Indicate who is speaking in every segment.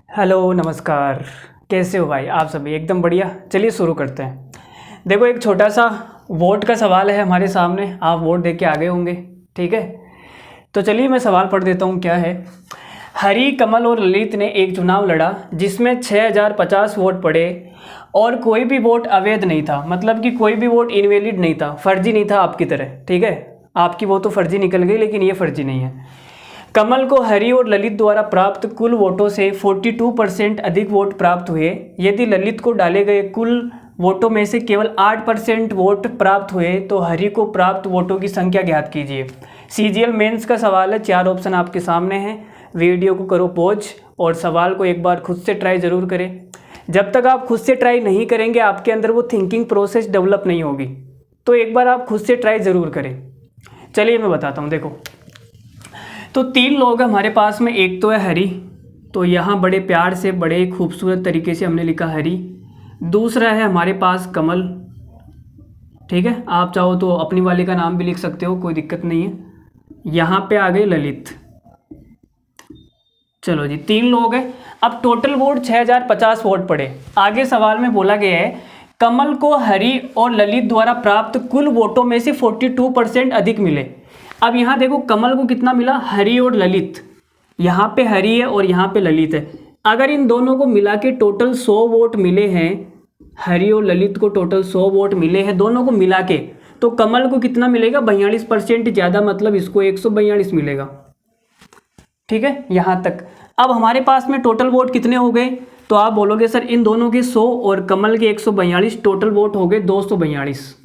Speaker 1: Hello नमस्कार। कैसे हो भाई आप सभी? एकदम बढ़िया। चलिए शुरू करते हैं। देखो एक छोटा सा वोट का सवाल है हमारे सामने, आप वोट दे के आ गए होंगे, ठीक है। तो चलिए मैं सवाल पढ़ देता हूँ। क्या है? हरी, कमल और ललित ने एक चुनाव लड़ा जिसमें 6050 वोट पड़े और कोई भी वोट अवैध नहीं था, मतलब कि कोई भी वोट इनवैलिड नहीं था, फर्जी नहीं था आपकी तरह, ठीक है। आपकी वो तो फर्जी निकल गई, लेकिन ये फर्जी नहीं है। कमल को हरि और ललित द्वारा प्राप्त कुल वोटों से 42% अधिक वोट प्राप्त हुए। यदि ललित को डाले गए कुल वोटों में से केवल 8% वोट प्राप्त हुए तो हरि को प्राप्त वोटों की संख्या ज्ञात कीजिए। सीजीएल मेंस का सवाल है। 4 ऑप्शन आपके सामने हैं। वीडियो को करो पॉज और सवाल को एक बार खुद से ट्राई ज़रूर करें। जब तक आप खुद से ट्राई नहीं करेंगे आपके अंदर वो थिंकिंग प्रोसेस डेवलप नहीं होगी, तो एक बार आप खुद से ट्राई ज़रूर करें। चलिए मैं बताता हूँ। देखो तो 3 लोग हमारे पास में। एक तो है हरि, तो यहाँ बड़े प्यार से बड़े खूबसूरत तरीके से हमने लिखा हरि। दूसरा है हमारे पास कमल, ठीक है। आप चाहो तो अपनी वाले का नाम भी लिख सकते हो, कोई दिक्कत नहीं है। यहाँ पे आ गए ललित। चलो जी 3 लोग हैं। अब टोटल वोट 6050 वोट पड़े। आगे सवाल में बोला गया है कमल को हरि और ललित द्वारा प्राप्त कुल वोटों में से 42% अधिक मिले। अब यहाँ देखो कमल को कितना मिला, हरि और ललित। यहाँ पे हरि है और यहाँ पे ललित है। अगर इन दोनों को मिला के टोटल 100 वोट मिले हैं, हरि और ललित को टोटल 100 वोट मिले हैं दोनों को मिला के, तो कमल को कितना मिलेगा? 42% ज़्यादा, मतलब इसको 142 मिलेगा, ठीक है यहाँ तक। अब हमारे पास में टोटल वोट कितने हो गए? तो आप बोलोगे सर इन दोनों के 100 और कमल के 142, टोटल वोट हो गए 242।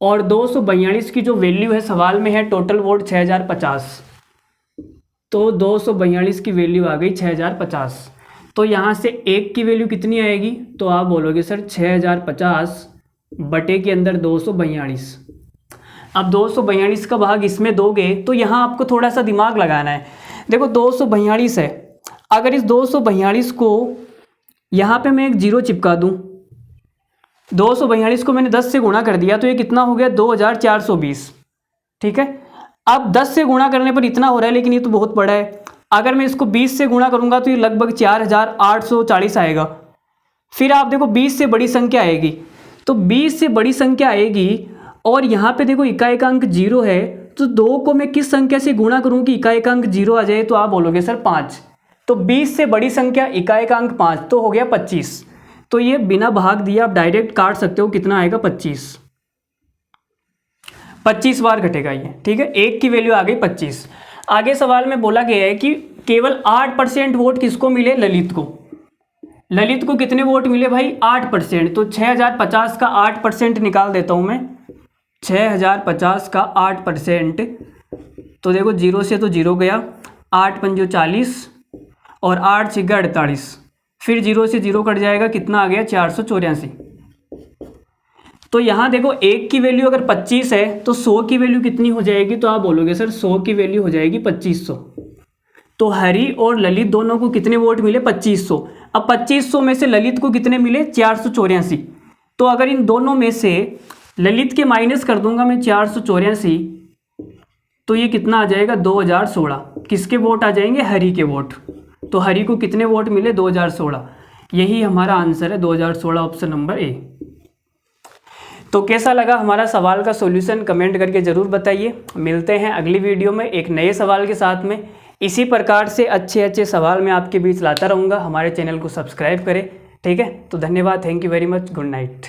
Speaker 1: और 242 की जो वैल्यू है सवाल में है टोटल वोट 6050, तो 242 की वैल्यू आ गई 6050। तो यहाँ से 1 की वैल्यू कितनी आएगी? तो आप बोलोगे सर 6050 बटे के अंदर 242। अब 242 का भाग इसमें दोगे तो यहाँ आपको थोड़ा सा दिमाग लगाना है। देखो 242 है, अगर इस 242 को यहाँ पे मैं एक जीरो चिपका दूँ, 242 को मैंने 10 से गुणा कर दिया तो ये कितना हो गया? 2420, ठीक है। अब 10 से गुणा करने पर इतना हो रहा है, लेकिन ये तो बहुत बड़ा है। अगर मैं इसको 20 से गुणा करूंगा तो ये लगभग 4840 आएगा। फिर आप देखो 20 से बड़ी संख्या आएगी, तो 20 से बड़ी संख्या आएगी और यहाँ पे देखो इकाई का अंक 0 है, तो 2 को मैं किस संख्या से गुणा करूँ कि इकाई का अंक 0 आ जाए? तो आप बोलोगे सर 5। तो 20 से बड़ी संख्या इकाई का अंक 5, तो हो गया 25। तो ये बिना भाग दिए आप डायरेक्ट काट सकते हो। कितना आएगा? 25 बार घटेगा ये, ठीक है। 1 की वैल्यू आ गई 25। आगे सवाल में बोला गया है कि केवल 8% वोट किसको मिले? ललित को। ललित को कितने वोट मिले भाई? 8%। तो 6050 का 8% निकाल देता हूं मैं। 6050 का 8%, तो देखो 0 से तो 0 गया, 8 पंजो 40 और 8 छिगा 48, फिर 0 से 0 कट जाएगा, कितना आ गया? 484। तो यहाँ देखो 1 की वैल्यू अगर 25 है तो 100 की वैल्यू कितनी हो जाएगी? तो आप बोलोगे सर 100 की वैल्यू हो जाएगी 2500। तो हरि और ललित दोनों को कितने वोट मिले? 2500। अब 2500 में से ललित को कितने मिले? 484। तो अगर इन दोनों में से ललित के माइनस कर दूंगा मैं 484, तो ये कितना आ जाएगा? 2016। किसके वोट आ जाएंगे? हरि के वोट। तो हरि को कितने वोट मिले? 2016। यही हमारा आंसर है 2016, ऑप्शन नंबर ए। तो कैसा लगा हमारा सवाल का सॉल्यूशन? कमेंट करके ज़रूर बताइए। मिलते हैं अगली वीडियो में एक नए सवाल के साथ में। इसी प्रकार से अच्छे अच्छे सवाल मैं आपके बीच लाता रहूँगा। हमारे चैनल को सब्सक्राइब करें, ठीक है। तो धन्यवाद, thank you very much, good night.